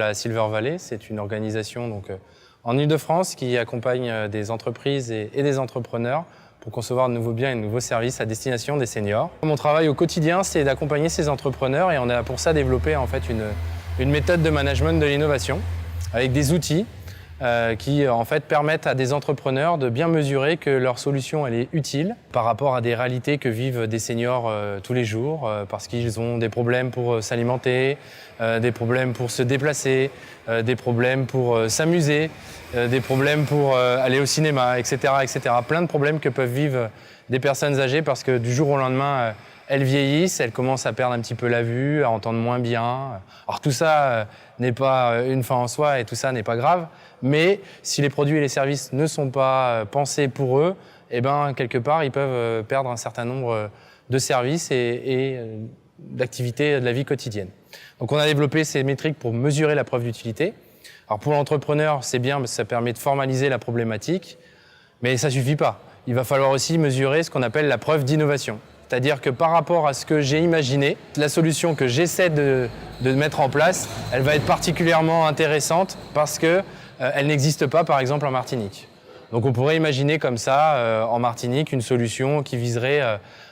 La Silver Valley, c'est une organisation en Ile-de-France qui accompagne des entreprises et des entrepreneurs pour concevoir de nouveaux biens et de nouveaux services à destination des seniors. Mon travail au quotidien, c'est d'accompagner ces entrepreneurs et on a pour ça développé en fait une méthode de management de l'innovation avec des outils qui en fait permettent à des entrepreneurs de bien mesurer que leur solution elle est utile par rapport à des réalités que vivent des seniors tous les jours parce qu'ils ont des problèmes pour s'alimenter, des problèmes pour se déplacer, des problèmes pour s'amuser, des problèmes pour aller au cinéma, etc., etc. Plein de problèmes que peuvent vivre des personnes âgées parce que du jour au lendemain, elles vieillissent, elles commencent à perdre un petit peu la vue, à entendre moins bien. Alors tout ça n'est pas une fin en soi et tout ça n'est pas grave, mais si les produits et les services ne sont pas pensés pour eux, eh ben, quelque part, ils peuvent perdre un certain nombre de services et d'activités de la vie quotidienne. Donc on a développé ces métriques pour mesurer la preuve d'utilité. Alors pour l'entrepreneur, c'est bien parce que ça permet de formaliser la problématique, mais ça ne suffit pas. Il va falloir aussi mesurer ce qu'on appelle la preuve d'innovation. C'est-à-dire que par rapport à ce que j'ai imaginé, la solution que j'essaie de mettre en place, elle va être particulièrement intéressante parce qu'elle n'existe pas, par exemple, en Martinique. Donc on pourrait imaginer comme ça, en Martinique, une solution qui viserait,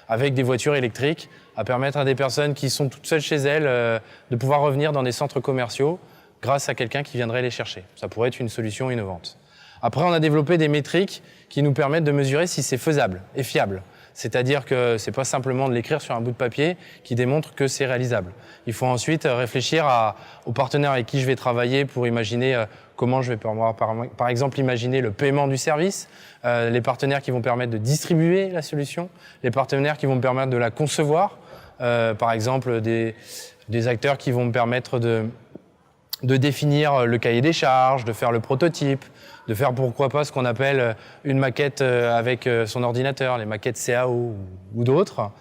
avec des voitures électriques, à permettre à des personnes qui sont toutes seules chez elles de pouvoir revenir dans des centres commerciaux grâce à quelqu'un qui viendrait les chercher. Ça pourrait être une solution innovante. Après, on a développé des métriques qui nous permettent de mesurer si c'est faisable et fiable. C'est-à-dire que ce n'est pas simplement de l'écrire sur un bout de papier qui démontre que c'est réalisable. Il faut ensuite réfléchir aux partenaires avec qui je vais travailler pour imaginer comment je vais par exemple imaginer le paiement du service, les partenaires qui vont permettre de distribuer la solution, les partenaires qui vont me permettre de la concevoir, par exemple des acteurs qui vont me permettre de définir le cahier des charges, de faire le prototype, de faire pourquoi pas ce qu'on appelle une maquette avec son ordinateur, les maquettes CAO ou d'autres.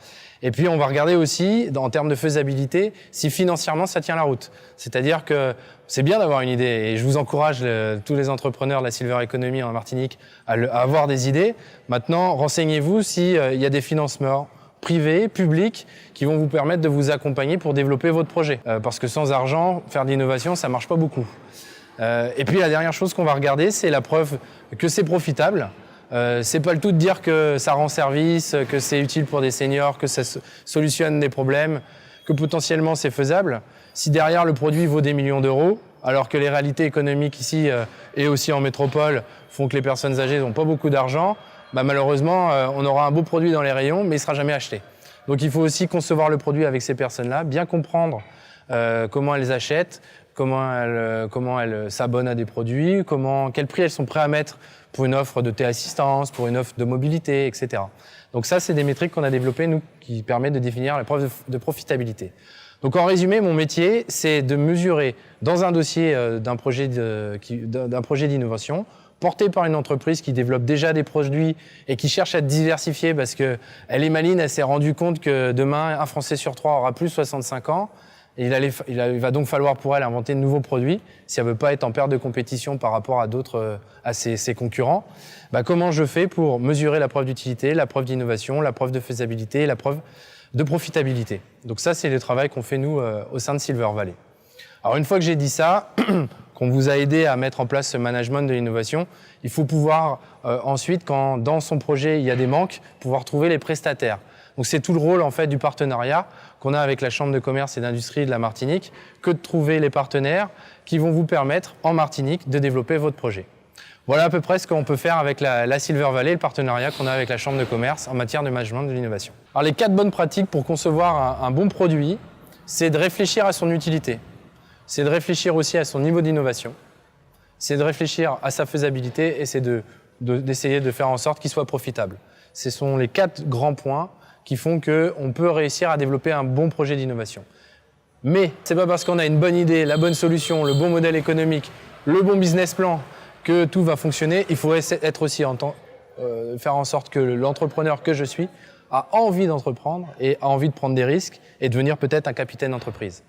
Et puis on va regarder aussi, en termes de faisabilité, si financièrement ça tient la route. C'est-à-dire que c'est bien d'avoir une idée et je vous encourage tous les entrepreneurs de la Silver Economy en Martinique à avoir des idées. Maintenant, renseignez-vous s'il y a des financements privés, publics, qui vont vous permettre de vous accompagner pour développer votre projet. Parce que sans argent, faire de l'innovation, ça ne marche pas beaucoup. Et puis la dernière chose qu'on va regarder, c'est la preuve que c'est profitable. C'est pas le tout de dire que ça rend service, que c'est utile pour des seniors, que ça solutionne des problèmes, que potentiellement c'est faisable. Si derrière le produit vaut des millions d'euros, alors que les réalités économiques ici et aussi en métropole font que les personnes âgées n'ont pas beaucoup d'argent, bah malheureusement, on aura un beau produit dans les rayons, mais il ne sera jamais acheté. Donc il faut aussi concevoir le produit avec ces personnes-là, bien comprendre comment elles achètent, comment elles s'abonnent à des produits, quel prix elles sont prêtes à mettre pour une offre de téléassistance, pour une offre de mobilité, etc. Donc ça, c'est des métriques qu'on a développées, nous, qui permettent de définir la preuve de profitabilité. Donc en résumé, mon métier, c'est de mesurer dans un dossier d'un projet d'innovation, porté par une entreprise qui développe déjà des produits et qui cherche à diversifier parce qu'elle est maline, elle s'est rendue compte que demain, un Français sur 3 aura plus de 65 ans. Et il va donc falloir pour elle inventer de nouveaux produits si elle ne veut pas être en perte de compétition par rapport à ses concurrents. Bah, comment je fais pour mesurer la preuve d'utilité, la preuve d'innovation, la preuve de faisabilité, la preuve de profitabilité. Donc ça, c'est le travail qu'on fait nous au sein de Silver Valley. Alors une fois que j'ai dit ça, qu'on vous a aidé à mettre en place ce management de l'innovation, il faut pouvoir ensuite, quand dans son projet il y a des manques, pouvoir trouver les prestataires. Donc c'est tout le rôle en fait du partenariat qu'on a avec la Chambre de commerce et d'industrie de la Martinique, que de trouver les partenaires qui vont vous permettre en Martinique de développer votre projet. Voilà à peu près ce qu'on peut faire avec la Silver Valley, le partenariat qu'on a avec la Chambre de commerce en matière de management de l'innovation. Alors les 4 bonnes pratiques pour concevoir un bon produit, c'est de réfléchir à son utilité, c'est de réfléchir aussi à son niveau d'innovation, c'est de réfléchir à sa faisabilité et c'est d'essayer de faire en sorte qu'il soit profitable. Ce sont les 4 grands points qui font qu'on peut réussir à développer un bon projet d'innovation. Mais ce n'est pas parce qu'on a une bonne idée, la bonne solution, le bon modèle économique, le bon business plan que tout va fonctionner. Il faut être aussi faire en sorte que l'entrepreneur que je suis a envie d'entreprendre et a envie de prendre des risques et devenir peut-être un capitaine d'entreprise.